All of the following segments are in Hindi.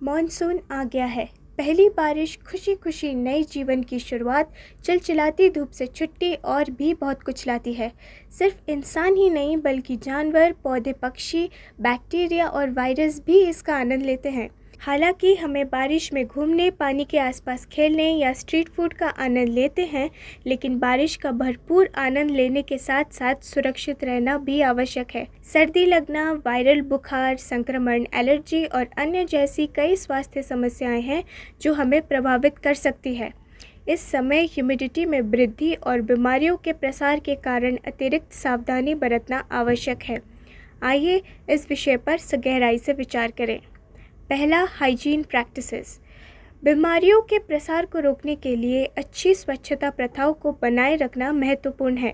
मॉनसून आ गया है। पहली बारिश, खुशी खुशी नए जीवन की शुरुआत, चिलचिलाती धूप से छुट्टी और भी बहुत कुछ लाती है। सिर्फ इंसान ही नहीं बल्कि जानवर, पौधे, पक्षी, बैक्टीरिया और वायरस भी इसका आनंद लेते हैं। हालांकि हमें बारिश में घूमने, पानी के आसपास खेलने या स्ट्रीट फूड का आनंद लेते हैं, लेकिन बारिश का भरपूर आनंद लेने के साथ साथ सुरक्षित रहना भी आवश्यक है। सर्दी लगना, वायरल बुखार, संक्रमण, एलर्जी और अन्य जैसी कई स्वास्थ्य समस्याएं हैं जो हमें प्रभावित कर सकती है। इस समय ह्यूमिडिटी में वृद्धि और बीमारियों के प्रसार के कारण अतिरिक्त सावधानी बरतना आवश्यक है। आइए इस विषय पर गहराई से विचार करें। पहला, हाइजीन प्रैक्टिसेस। बीमारियों के प्रसार को रोकने के लिए अच्छी स्वच्छता प्रथाओं को बनाए रखना महत्वपूर्ण है।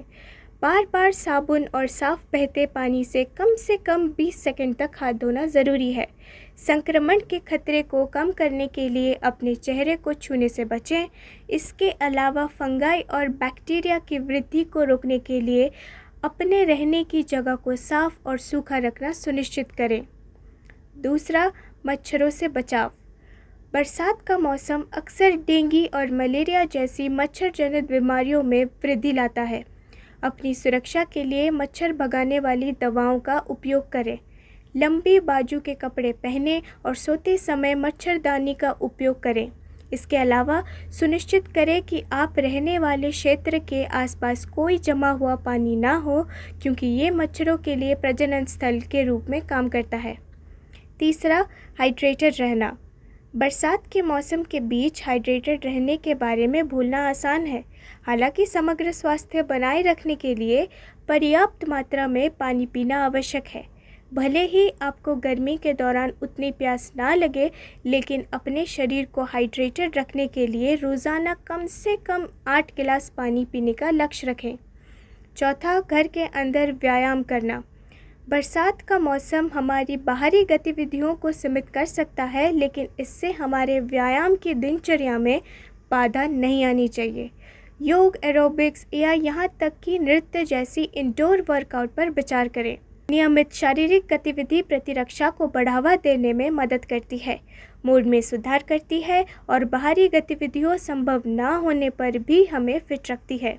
बार बार साबुन और साफ बहते पानी से कम 20 सेकंड तक हाथ धोना ज़रूरी है। संक्रमण के खतरे को कम करने के लिए अपने चेहरे को छूने से बचें। इसके अलावा फंगाई और बैक्टीरिया की वृद्धि को रोकने के लिए अपने रहने की जगह को साफ और सूखा रखना सुनिश्चित करें। दूसरा, मच्छरों से बचाव। बरसात का मौसम अक्सर डेंगू और मलेरिया जैसी मच्छर जनित बीमारियों में वृद्धि लाता है। अपनी सुरक्षा के लिए मच्छर भगाने वाली दवाओं का उपयोग करें। लंबी बाजू के कपड़े पहनें और सोते समय मच्छरदानी का उपयोग करें। इसके अलावा सुनिश्चित करें कि आप रहने वाले क्षेत्र के आसपास कोई जमा हुआ पानी ना हो, क्योंकि ये मच्छरों के लिए प्रजनन स्थल के रूप में काम करता है। तीसरा, हाइड्रेटेड रहना। बरसात के मौसम के बीच हाइड्रेटेड रहने के बारे में भूलना आसान है। हालांकि समग्र स्वास्थ्य बनाए रखने के लिए पर्याप्त मात्रा में पानी पीना आवश्यक है। भले ही आपको गर्मी के दौरान उतनी प्यास ना लगे, लेकिन अपने शरीर को हाइड्रेटेड रखने के लिए रोज़ाना कम से कम 8 गिलास पानी पीने का लक्ष्य रखें। चौथा, घर के अंदर व्यायाम करना। बरसात का मौसम हमारी बाहरी गतिविधियों को सीमित कर सकता है, लेकिन इससे हमारे व्यायाम की दिनचर्या में बाधा नहीं आनी चाहिए। योग, एरोबिक्स या यहाँ तक कि नृत्य जैसी इंडोर वर्कआउट पर विचार करें। नियमित शारीरिक गतिविधि प्रतिरक्षा को बढ़ावा देने में मदद करती है, मूड में सुधार करती है और बाहरी गतिविधियों संभव ना होने पर भी हमें फिट रखती है।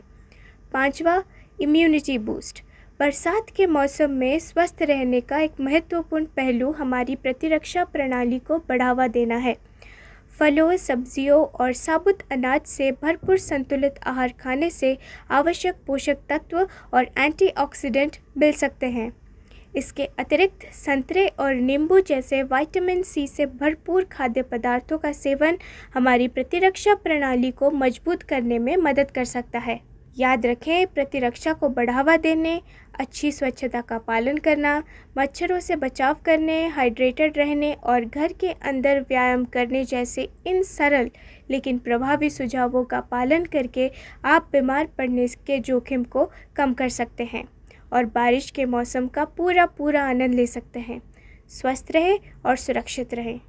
पांचवा, इम्यूनिटी बूस्ट। बरसात के मौसम में स्वस्थ रहने का एक महत्वपूर्ण पहलू हमारी प्रतिरक्षा प्रणाली को बढ़ावा देना है। फलों, सब्जियों और साबुत अनाज से भरपूर संतुलित आहार खाने से आवश्यक पोषक तत्व और एंटीऑक्सीडेंट मिल सकते हैं। इसके अतिरिक्त संतरे और नींबू जैसे विटामिन सी से भरपूर खाद्य पदार्थों का सेवन हमारी प्रतिरक्षा प्रणाली को मजबूत करने में मदद कर सकता है। याद रखें, प्रतिरक्षा को बढ़ावा देने, अच्छी स्वच्छता का पालन करना, मच्छरों से बचाव करने, हाइड्रेटेड रहने और घर के अंदर व्यायाम करने जैसे इन सरल लेकिन प्रभावी सुझावों का पालन करके आप बीमार पड़ने के जोखिम को कम कर सकते हैं और बारिश के मौसम का पूरा आनंद ले सकते हैं। स्वस्थ रहें और सुरक्षित रहें।